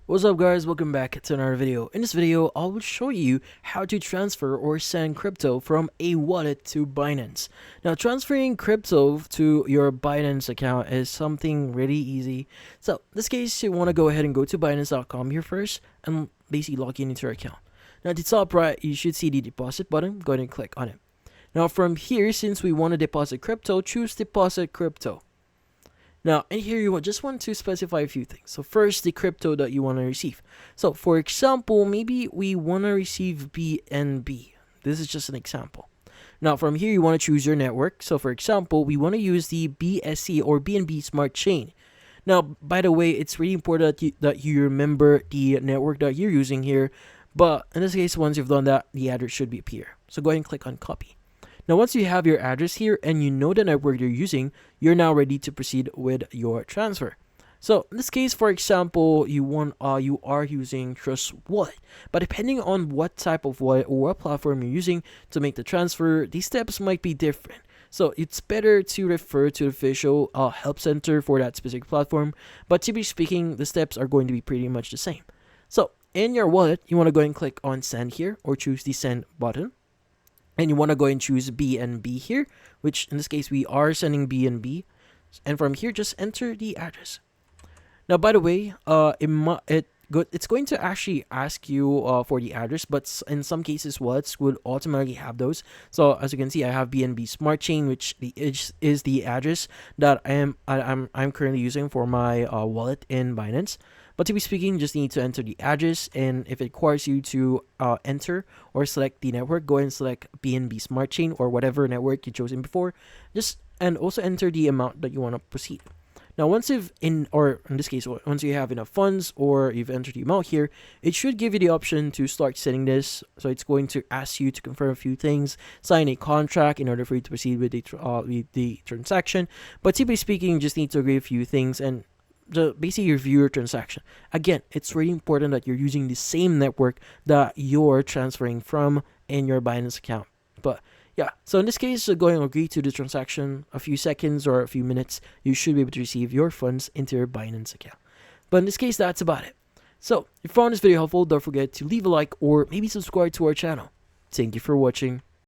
What's up guys, welcome back to another video. In this video, I will show you how to transfer or send crypto from a wallet to Binance. Now transferring crypto to your Binance account is something really easy. So in this case, you want to go ahead and go to Binance.com here first and basically log in into your account. Now at the top right, you should see the deposit button. Go ahead and click on it. Now from here, since we want to deposit crypto, choose deposit crypto. Now, in here, you just want to specify a few things. So first, the crypto that you want to receive. So for example, maybe we want to receive BNB. This is just an example. Now from here, you want to choose your network. So for example, we want to use the BSC or BNB Smart Chain. Now, by the way, it's really important that you remember the network that you're using here. But in this case, once you've done that, the address should be appear. So go ahead and click on copy. Now, once you have your address here and you know the network you're using, you're now ready to proceed with your transfer. So in this case, for example, you are using Trust Wallet, but depending on what type of wallet or what platform you're using to make the transfer, these steps might be different. So it's better to refer to the official help center for that specific platform. But typically speaking, the steps are going to be pretty much the same. So in your wallet, you want to go and click on send here or choose the send button. And you want to go and choose BNB here, which in this case we are sending BNB. And from here, just enter the address. Now, by the way, it's going to actually ask you for the address, but in some cases, wallets would automatically have those. So as you can see, I have BNB Smart Chain, which is the address that I'm currently using for my wallet in Binance. But to be speaking, you just need to enter the address, and if it requires you to enter or select the network, go and select BNB Smart Chain or whatever network you chosen before. And also enter the amount that you want to proceed. Now, once in this case, once you have enough funds or you've entered the amount here, it should give you the option to start sending this. So it's going to ask you to confirm a few things, sign a contract in order for you to proceed with the transaction. But typically speaking, you just need to agree a few things and basically review your transaction. Again, it's really important that you're using the same network that you're transferring from in your Binance account. But yeah, so in this case, go and agree to the transaction. A few seconds or a few minutes, you should be able to receive your funds into your Binance account. But in this case, that's about it. So if you found this video helpful, don't forget to leave a like or maybe subscribe to our channel. Thank you for watching.